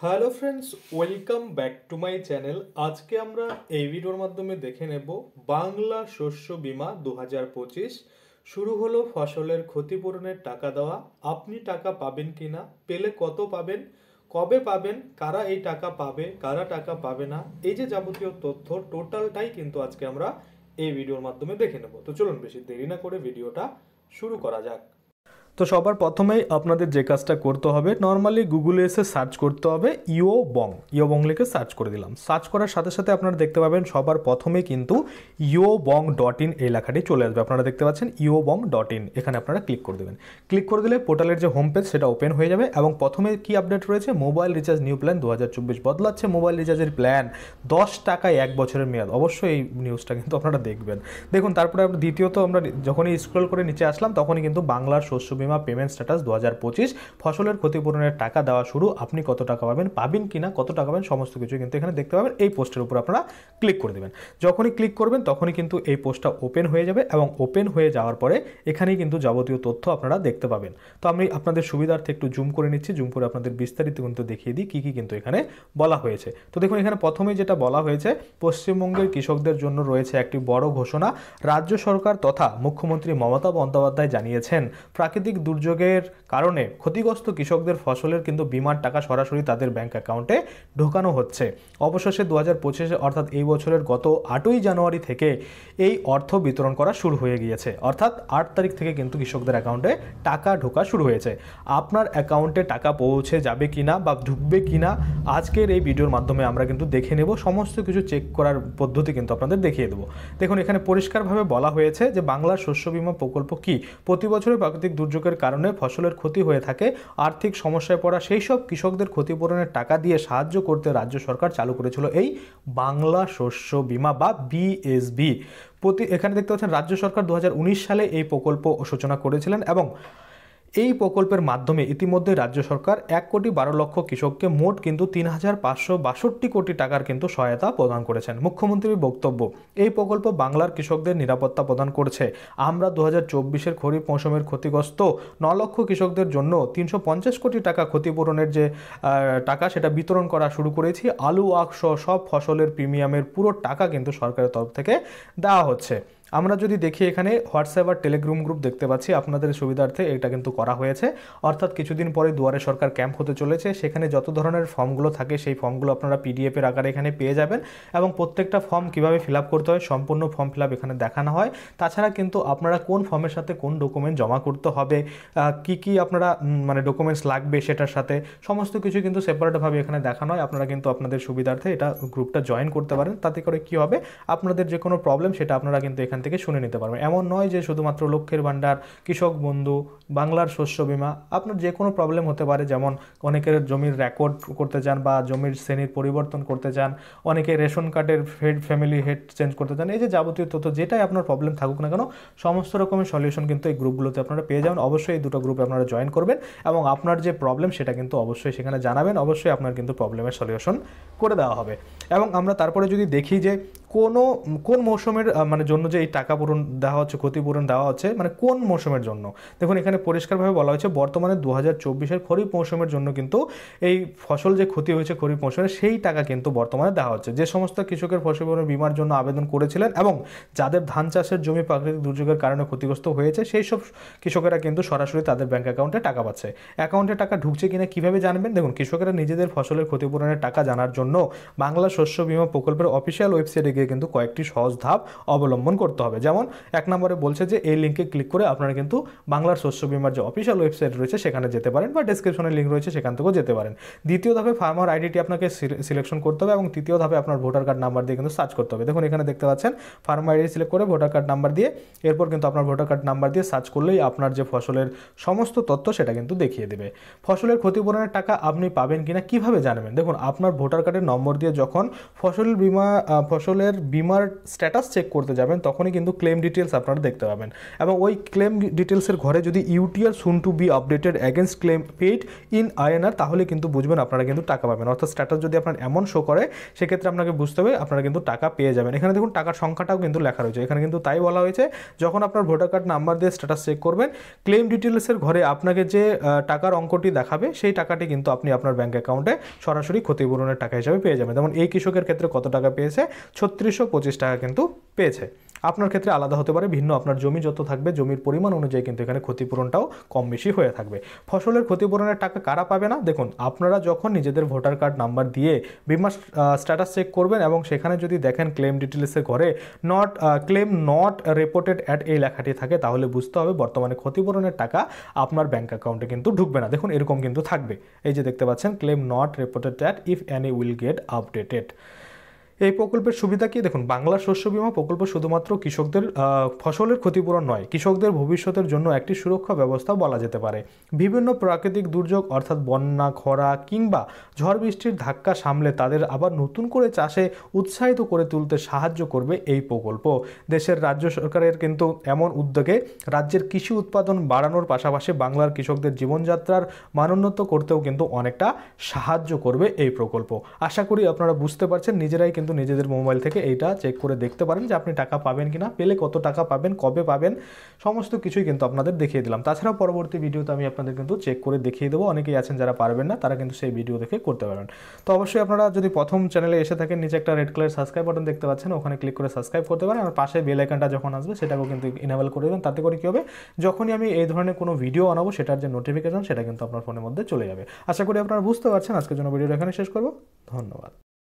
Hello friends, welcome back to my channel. আজকে আমরা এই ভিডিওর মাধ্যমে দেখে নেব বাংলা শস্য বীমা 2025। শুরু হলো ফসলের ক্ষতিপূরণের টাকা দেওয়া। আপনি টাকা পাবেন কিনা, পেলে কত পাবেন, কবে পাবেন, কারা এই টাকা পাবে, কারা টাকা পাবে না, এই যে যাবতীয় তথ্য টোটালটাই কিন্তু আজকে আমরা এই ভিডিওর মাধ্যমে দেখে নেব। তো চলুন বেশি দেরি না করে ভিডিওটা শুরু করা যাক। তো সবার প্রথমেই আপনাদের যে কাজটা করতে হবে, নর্মালি গুগলে এসে সার্চ করতে হবে ইও বং লিখে সার্চ করে দিলাম। সার্চ করার সাথে সাথে আপনারা দেখতে পাবেন সবার প্রথমে কিন্তু iobong.in এই লেখাটি চলে আসবে। আপনারা দেখতে পাচ্ছেন iobong.in, এখানে আপনারা ক্লিক করে দেবেন। ক্লিক করে দিলে পোর্টালের যে হোম পেজ সেটা ওপেন হয়ে যাবে এবং প্রথমে কি আপডেট রয়েছে, মোবাইল রিচার্জ নিউ প্ল্যান 2024 বদলাচ্ছে। মোবাইল রিচার্জের প্ল্যান 10 টাকায় 1 বছরের মেয়াদ। অবশ্যই এই নিউজটা কিন্তু আপনারা দেখবেন। দেখুন, তারপরে দ্বিতীয়ত আমরা যখনই স্ক্রল করে নিচে আসলাম তখনই কিন্তু বাংলার শস্য বীমা পেমেন্ট স্ট্যাটাস 2025, ফসলের ক্ষতিপূরণের টাকা দেওয়া শুরু, আপনি কত টাকা পাবেন কিনা, কত টাকা পাবেন, সমস্ত কিছু কিন্তু এখানে দেখতে পাবেন। এই পোস্টের উপর আপনারা ক্লিক করে দেবেন। যখনই ক্লিক করবেন তখনই কিন্তু এই পোস্টটা ওপেন হয়ে যাবে এবং ওপেন হয়ে যাওয়ার পরে এখানেই কিন্তু যাবতীয় তথ্য আপনারা দেখতে পাবেন। তো আমি আপনাদের সুবিধার্থে একটু জুম করে নিচ্ছি, জুম করে আপনাদের বিস্তারিত কিন্তু দেখিয়ে দিই কী কী কিন্তু এখানে বলা হয়েছে। তো দেখুন, এখানে প্রথমেই যেটা বলা হয়েছে, পশ্চিমবঙ্গের কৃষকদের জন্য রয়েছে একটি বড় ঘোষণা। রাজ্য সরকার তথা মুখ্যমন্ত্রী মমতা বন্দ্যোপাধ্যায় জানিয়েছেন, প্রাকৃতিক দুর্যোগের কারণে ক্ষতিগ্রস্ত কৃষকদের ফসলের কিন্তু বীমার টাকা সরাসরি তাদের ব্যাংক অ্যাকাউন্টে ঢোকানো হচ্ছে। অবশেষে 2025 অর্থাৎ এই বছরের গত 8ই জানুয়ারি থেকে এই অর্থ বিতরণ করা শুরু হয়ে গিয়েছে। অর্থাৎ 8 তারিখ থেকে কিন্তু কৃষকদের অ্যাকাউন্টে টাকা ঢোকা শুরু হয়েছে। আপনার অ্যাকাউন্টে টাকা পৌঁছে যাবে কিনা বা ঢুকবে কিনা আজকের এই ভিডিওর মাধ্যমে আমরা কিন্তু দেখে নেব। সমস্ত কিছু চেক করার পদ্ধতি কিন্তু আপনাদের দেখিয়ে দেবো। দেখুন, এখানে পরিষ্কারভাবে বলা হয়েছে যে বাংলার শস্য বীমা প্রকল্প কি, প্রতি বছরের প্রাকৃতিক দুর্যোগের কারণে ফসলের ক্ষতি হয়ে থাকে, আর্থিক সমস্যায় পড়া সেই সব কৃষকদের ক্ষতিপূরণের টাকা দিয়ে সাহায্য করতে রাজ্য সরকার চালু করেছিল এই বাংলা শস্য বীমা বা বিএসবি। এখানে দেখতে পাচ্ছেন রাজ্য সরকার 2019 সালে এই প্রকল্প সূচনা করেছিলেন এবং এই প্রকল্পের মাধ্যমে ইতিমধ্যে রাজ্য সরকার 1,12,00,000 কৃষককে মোট কিন্তু 3,562 কোটি টাকার কিন্তু সহায়তা প্রদান করেছেন। মুখ্যমন্ত্রীর বক্তব্য, এই প্রকল্প বাংলার কৃষকদের নিরাপত্তা প্রদান করছে। আমরা 2024-এর খরিফ মৌসুমের ক্ষতিগ্রস্ত 9 লক্ষ কৃষকদের জন্য 350 কোটি টাকা ক্ষতিপূরণের যে টাকা সেটা বিতরণ করা শুরু করেছি। আলু আখ সহ সব ফসলের প্রিমিয়ামের পুরো টাকা কিন্তু সরকারের তরফ থেকে দেওয়া হচ্ছে। আমরা যদি দেখি, এখানে হোয়াটসঅ্যাপ আর টেলিগ্রাম গ্রুপ দেখতে পাচ্ছি। আপনাদের সুবিধার্থে এটা কিন্তু করা হয়েছে। অর্থাৎ কিছুদিন পরে দুয়ারে সরকার ক্যাম্প হতে চলেছে। সেখানে যত ধরনের ফর্মগুলো থাকে সেই ফর্মগুলো আপনারা পিডিএফের আকারে এখানে পেয়ে যাবেন এবং প্রত্যেকটা ফর্ম কীভাবে ফিল আপ করতে হয় সম্পূর্ণ ফর্ম ফিল আপ এখানে দেখানো হয়। তাছাড়া কিন্তু আপনারা কোন ফর্মের সাথে কোন ডকুমেন্ট জমা করতে হবে, কি কি আপনারা মানে ডকুমেন্টস লাগবে সেটার সাথে সমস্ত কিছু কিন্তু সেপারেটভাবে এখানে দেখানো হয়। আপনারা কিন্তু আপনাদের সুবিধার্থে এটা গ্রুপটা জয়েন করতে পারেন। তাতে করে কি হবে, আপনাদের যে কোনো প্রবলেম সেটা আপনারা কিন্তু এখান থেকে শুনে নিতে পারবেন। এমন নয় যে শুধুমাত্র লক্ষ্যের ভাণ্ডার, কৃষক বন্ধু, বাংলার শস্য বীমা, আপনার যে কোনো প্রবলেম হতে পারে। যেমন অনেকের জমির রেকর্ড করতে চান বা জমির শ্রেণীর পরিবর্তন করতে চান, অনেকে রেশন কার্ডের ফ্যামিলি হেড চেঞ্জ করতে চান, এই যে যাবতীয় তথ্য যেটাই আপনার প্রবলেম থাকুক না কেন সমস্ত রকমের সলিউশন কিন্তু এই গ্রুপগুলোতে আপনারা পেয়ে যাবেন। অবশ্যই এই দুটো গ্রুপে আপনারা জয়েন করবেন এবং আপনার যে প্রবলেম সেটা কিন্তু অবশ্যই সেখানে জানাবেন। অবশ্যই আপনার কিন্তু প্রবলেমের সলিউশন করে দেওয়া হবে। এবং আমরা তারপরে যদি দেখি যে কোন মৌসুমের মানে জন্য যে এই টাকা পূরণ দেওয়া হচ্ছে, ক্ষতিপূরণ দেওয়া হচ্ছে, মানে কোন মৌসুমের জন্য, দেখুন এখানে পরিষ্কারভাবে বলা হয়েছে বর্তমানে 2024-এর খরিফ মৌসুমের জন্য কিন্তু এই ফসল যে ক্ষতি হয়েছে খরিফ মৌসুমে সেই টাকা কিন্তু বর্তমানে দেওয়া হচ্ছে। যে সমস্ত কৃষকের ফসল বীমার জন্য আবেদন করেছিলেন এবং যাদের ধান চাষের জমি প্রাকৃতিক দুর্যোগের কারণে ক্ষতিগ্রস্ত হয়েছে সেই সব কৃষকেরা কিন্তু সরাসরি তাদের ব্যাংক অ্যাকাউন্টে টাকা পাচ্ছে। অ্যাকাউন্টে টাকা ঢুকছে কিনা কীভাবে জানবেন, দেখুন কৃষকেরা নিজেদের ফসলের ক্ষতিপূরণের টাকা জানার জন্য বাংলা শস্য বীমা প্রকল্পের অফিসিয়াল ওয়েবসাইটে গিয়ে কিন্তু কয়েকটি সহজ ধাপ অবলম্বন করতে হবে। যেমন 1 নম্বরে বলছে যে এই লিঙ্কে ক্লিক করে আপনারা কিন্তু বাংলার শস্য বীমার যে অফিসিয়াল ওয়েবসাইট রয়েছে সেখানে যেতে পারেন বা ডেসক্রিপশনে লিঙ্ক রয়েছে সেখান থেকেও যেতে পারেন। দ্বিতীয় ধাপে ফার্মার আইডিটি আপনাকে সিলেকশন করতে হবে এবং তৃতীয় ধাপে আপনার ভোটার কার্ড নাম্বার দিয়ে কিন্তু সার্চ করতে হবে। দেখুন এখানে দেখতে পাচ্ছেন ফার্মার আইডি সিলেক্ট করে ভোটার কার্ড নাম্বার দিয়ে, এরপর কিন্তু আপনার ভোটার কার্ড নাম্বার দিয়ে সার্চ করলেই আপনার যে ফসলের সমস্ত তথ্য সেটা কিন্তু দেখিয়ে দেবে। ফসলের ক্ষতিপূরণের টাকা আপনি পাবেন কিনা কিভাবে জানবেন, দেখুন আপনার ভোটার কার্ডের নম্বর দিয়ে যখন ফসলের আপনাদের বিমার স্ট্যাটাস চেক করতে যাবেন তখনই কিন্তু ক্লেম ডিটেলস আপনারা দেখতে পাবেন, এবং ওই ক্লেম ডিটেলসের ঘরে যদি UTR soon to be updated against claim paid in INR, তাহলে কিন্তু বুঝবেন আপনারা কিন্তু টাকা পাবেন। অর্থাৎ স্ট্যাটাস যদি আপনার এমন শো করে সেক্ষেত্রে আপনাকে বুঝতে হবে আপনারা কিন্তু টাকা পেয়ে যাবেন। এখানে দেখুন টাকার সংখ্যাটাও কিন্তু লেখা রয়েছে, এখানে কিন্তু তাই বলা হয়েছে যখন আপনার ভোটার কার্ড নাম্বার দিয়ে স্ট্যাটাস চেক করবেন ক্লেম ডিটেলসের ঘরে আপনাকে যে টাকার অঙ্কটি দেখাবে সেই টাকাটি কিন্তু আপনি আপনার ব্যাঙ্ক অ্যাকাউন্টে সরাসরি ক্ষতিপূরণের টাকা হিসাবে পেয়ে যাবেন। যেমন এই কৃষকের ক্ষেত্রে কত টাকা পেয়েছে, 3625 টাকা কিন্তু পেয়েছে। আপনার ক্ষেত্রে আলাদা হতে পারে, ভিন্ন আপনার জমি যত থাকবে জমির পরিমাণ অনুযায়ী কিন্তু এখানে ক্ষতিপূরণটাও কম বেশি হয়ে থাকবে। ফসলের ক্ষতিপূরণের টাকা কারা পাবে না, দেখুন আপনারা যখন নিজেদের ভোটার কার্ড নাম্বার দিয়ে বিমা স্ট্যাটাস চেক করবেন এবং সেখানে যদি দেখেন ক্লেম ডিটেলসের ঘরে ক্লেম নট রিপোর্টেড অ্যাট এই লেখাটি থাকে, তাহলে বুঝতে হবে বর্তমানে ক্ষতিপূরণের টাকা আপনার ব্যাঙ্ক অ্যাকাউন্টে কিন্তু ঢুকবে না। দেখুন এরকম কিন্তু থাকবে, এই যে দেখতে পাচ্ছেন claim not reported at if any will get updated. এই প্রকল্পের সুবিধা কি, দেখুন বাংলা শস্য বীমা প্রকল্প শুধুমাত্র কৃষকদের ফসলের ক্ষতিপূরণ নয়, কৃষকদের ভবিষ্যতের জন্য একটি সুরক্ষা ব্যবস্থা বলা যেতে পারে। বিভিন্ন প্রাকৃতিক দুর্যোগ অর্থাৎ বন্যা, খরা কিংবা ঝড় বৃষ্টির ধাক্কা সামলে তাদের আবার নতুন করে চাষে উৎসাহিত করে তুলতে সাহায্য করবে এই প্রকল্প। দেশের রাজ্য সরকারের কিন্তু এমন উদ্যোগে রাজ্যের কৃষি উৎপাদন বাড়ানোর পাশাপাশি বাংলার কৃষকদের জীবনযাত্রার মানোন্নত করতেও কিন্তু অনেকটা সাহায্য করবে এই প্রকল্প। আশা করি আপনারা বুঝতে পারছেন, নিজেরাই কিন্তু নিজেদের মোবাইল থেকে এইটা চেক করে দেখতে পারেন যে আপনি টাকা পাবেন কিনা, পেলে কত টাকা পাবেন, কবে পাবেন, সমস্ত কিছুই কিন্তু আপনাদের দেখিয়ে দিলাম। তাছাড়াও পরবর্তী ভিডিওতে আমি আপনাদের কিন্তু চেক করে দেখিয়ে দেবো, অনেকেই আছেন যারা পারবেন না তারা কিন্তু সেই ভিডিও দেখে করতে পারবেন। তো অবশ্যই আপনারা যদি প্রথম চ্যানেলে এসে থাকেন নিচে একটা রেড কালার সাবস্ক্রাইব বাটন দেখতে পাচ্ছেন, ওখানে ক্লিক করে সাবস্ক্রাইব করতে পারেন, আর পাশে বেল আইকনটা যখন আসবে সেটাকেও কিন্তু ইনেবল করে দেবেন। তাতে করে কী হবে, যখনই আমি এই ধরনের কোনো ভিডিও আনাবো সেটার যে নোটিফিকেশন সেটা কিন্তু আপনার ফোনের মধ্যে চলে যাবে। আশা করি আপনারা বুঝতে পারছেন। আজকের জন্য ভিডিওটা এখানে শেষ করবো, ধন্যবাদ।